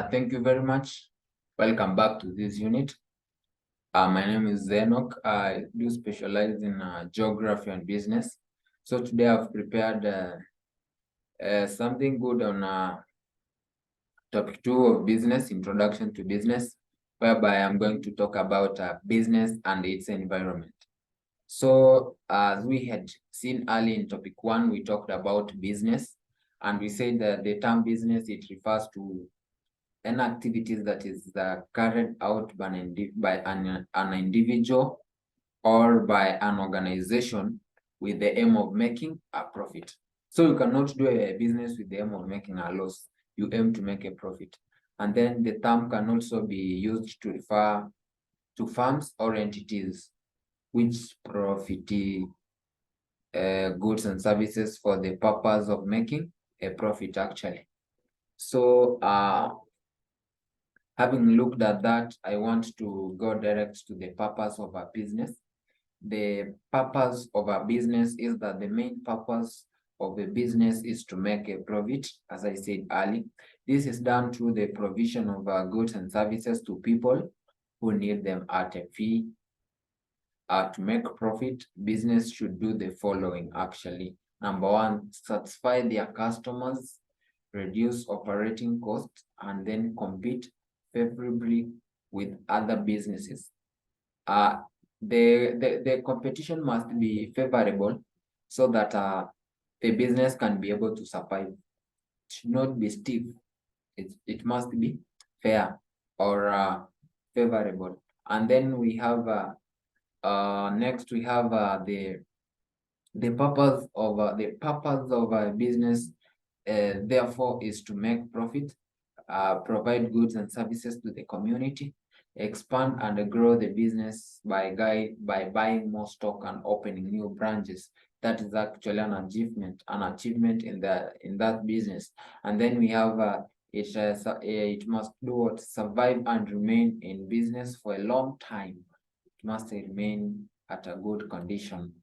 Thank you very much. Welcome back to this unit. My name is Enoch. I do specialize in geography and business. So today I've prepared something good on topic 2 of business, introduction to business, whereby I'm going to talk about business and its environment. So as we had seen early in topic 1, we talked about business, and we said that the term business, it refers to an activities that is carried out by an individual or by an organization with the aim of making a profit. So you cannot do a business with the aim of making a loss. You aim to make a profit. And then the term can also be used to refer to firms or entities which profit goods and services for the purpose of making a profit actually. So having looked at that, I want to go direct to the purpose of a business. The purpose of a business is that the main purpose of a business is to make a profit, as I said earlier. This is done through the provision of goods and services to people who need them at a fee. To make profit, business should do the following actually. Number one, satisfy their customers, reduce operating costs, and then compete favorably with other businesses. The competition must be favorable so that the business can be able to survive. It should not be stiff. It must be fair or favorable. And then we have next we have the purpose of a business therefore is to make profit, provide goods and services to the community, expand and grow the business by buying more stock and opening new branches. That is actually an achievement in that business. And then we have it must do what? Survive and remain in business for a long time. It must remain at a good condition.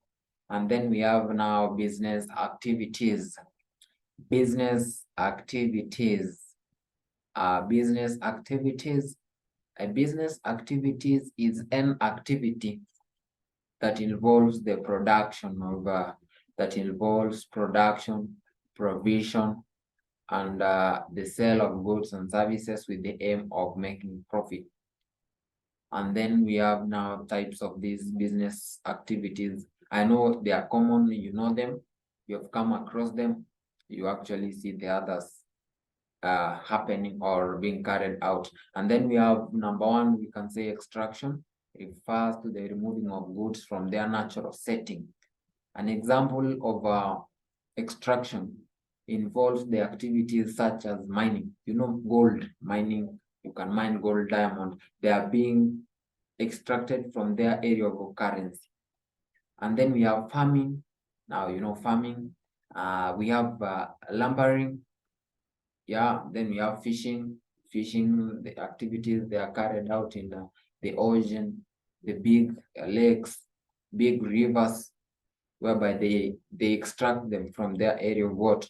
And then we have now business activities. Business activities. Business activities. A business activities is an activity that involves the production of provision, and the sale of goods and services with the aim of making profit. And then we have now types of these business activities. I know they are common, you know them, you have come across them, you actually see the others happening or being carried out. And then we have number one, we can say extraction. It refers to the removing of goods from their natural setting. An example of extraction involves the activities such as mining. You know, gold mining, you can mine gold, diamond. They are being extracted from their area of occurrence. And then we have farming. Now, you know, farming. We have lumbering. Yeah, then we have fishing. Fishing, the activities they are carried out in the ocean, the big lakes, big rivers, whereby they extract them from their area of water,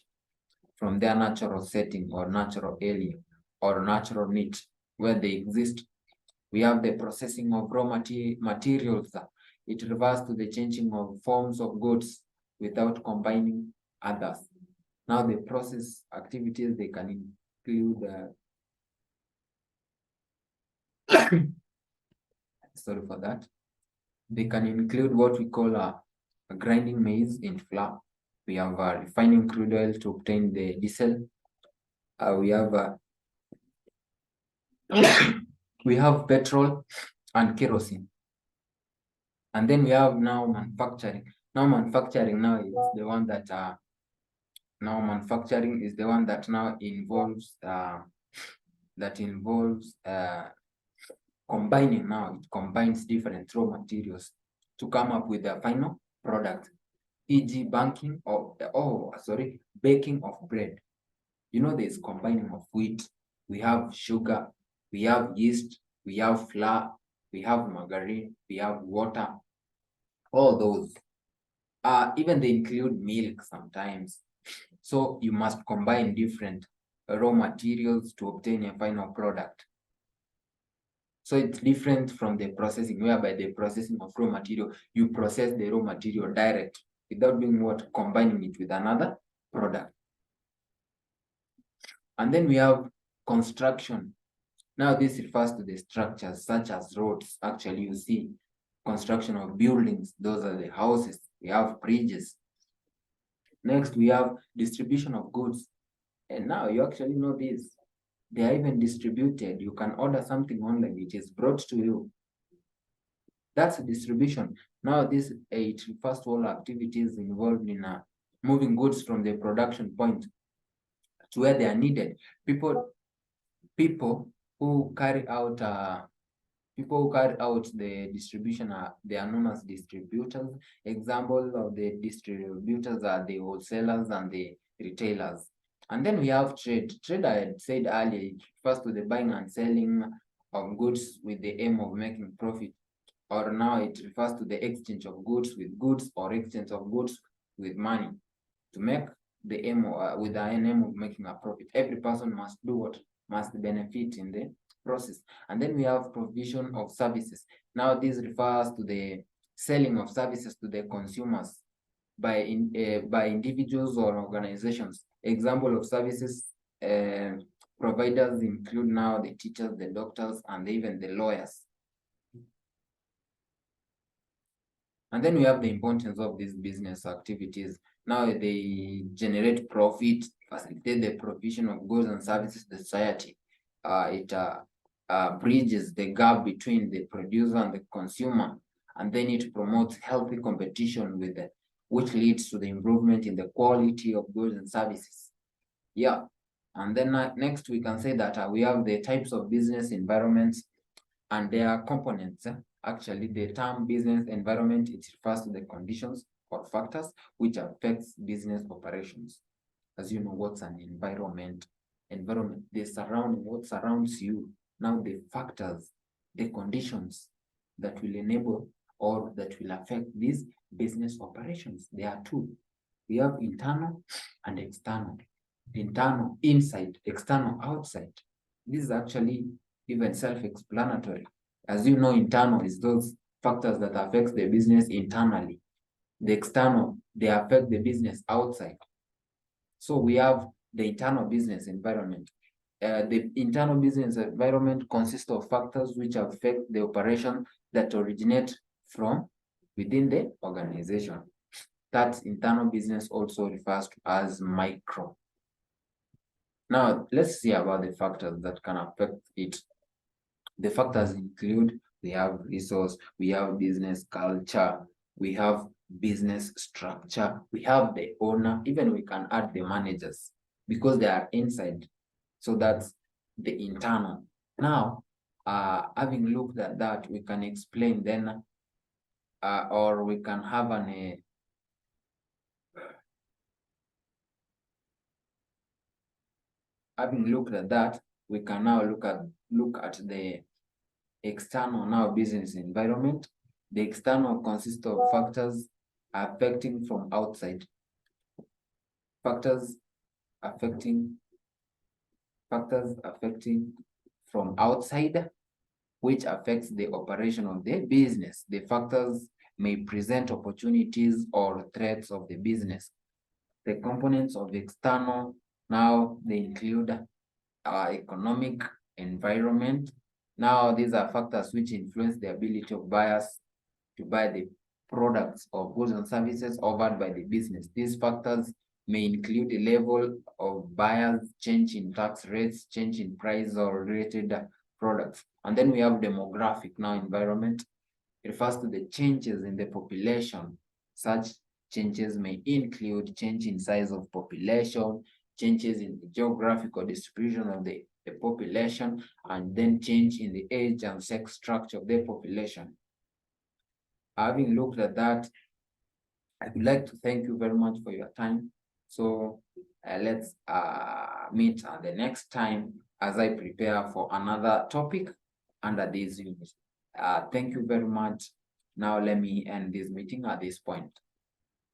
from their natural setting or natural area or natural niche where they exist. We have the processing of raw materials. It refers to the changing of forms of goods without combining others. Now the process activities, they can include sorry for that. They can include what we call a grinding maize in flour. We have refining crude oil to obtain the diesel. We have petrol and kerosene. And then we have now manufacturing. Now manufacturing now is the one that now involves combining. Now it combines different raw materials to come up with a final product, e.g. baking of bread. You know, there's combining of wheat, we have sugar, we have yeast, we have flour, we have margarine, we have water, all those. Even they include milk sometimes. So you must combine different raw materials to obtain a final product. So it's different from the processing, whereby the processing of raw material, you process the raw material direct without doing what? Combining it with another product. And then we have construction. Now this refers to the structures such as roads. Actually, you see construction of buildings. Those are the houses. We have bridges. Next, we have distribution of goods. And now you actually know this. They are even distributed. You can order something online. It is brought to you. That's distribution. Now this, it refers to all activities involved in moving goods from the production point to where they are needed. People who carry out the distribution they are known as distributors. Examples of the distributors are the wholesalers and the retailers. And then we have trade. Trade, I had said earlier, it refers to the buying and selling of goods with the aim of making profit. Or now it refers to the exchange of goods with goods, or exchange of goods with money to make the aim with the aim of making a profit. Every person must do what? Must benefit in the process. And then we have provision of services. Now this refers to the selling of services to the consumers by individuals or organizations. Example of services providers include now the teachers, the doctors, and even the lawyers. And then we have the importance of these business activities. Now they generate profit, facilitate the provision of goods and services to society. It bridges the gap between the producer and the consumer, and then it promotes healthy competition with it, which leads to the improvement in the quality of goods and services. Yeah, and then next we can say that we have the types of business environments and their components. Actually, the term business environment, it refers to the conditions or factors which affects business operations. As you know, what's an environment? Environment, what surrounds you. Now the factors, the conditions that will enable or that will affect these business operations. There are two. We have internal and external. Internal, inside; external, outside. This is actually even self-explanatory. As you know, internal is those factors that affect the business internally. The external, they affect the business outside. So we have the internal business environment. The internal business environment consists of factors which affect the operation that originate from within the organization. That internal business also refers to as micro. Now, let's see about the factors that can affect it. The factors include, we have resource, we have business culture, we have business structure, we have the owner, even we can add the managers because they are inside. So that's the internal. Now, having looked at that, we can explain then, or we can have having looked at that, we can now look at the external now business environment. The external consists of factors affecting from outside. Factors affecting from outside, which affects the operation of the business. The factors may present opportunities or threats of the business. The components of external, now they include our economic environment. Now these are factors which influence the ability of buyers to buy the products or goods and services offered by the business. These factors may include the level of buyers, change in tax rates, change in price or related products. And then we have demographic now environment. It refers to the changes in the population. Such changes may include change in size of population, changes in the geographical distribution of the population, and then change in the age and sex structure of the population. Having looked at that, I would like to thank you very much for your time. So let's meet at the next time as I prepare for another topic under this unit. Thank you very much. Now let me end this meeting at this point.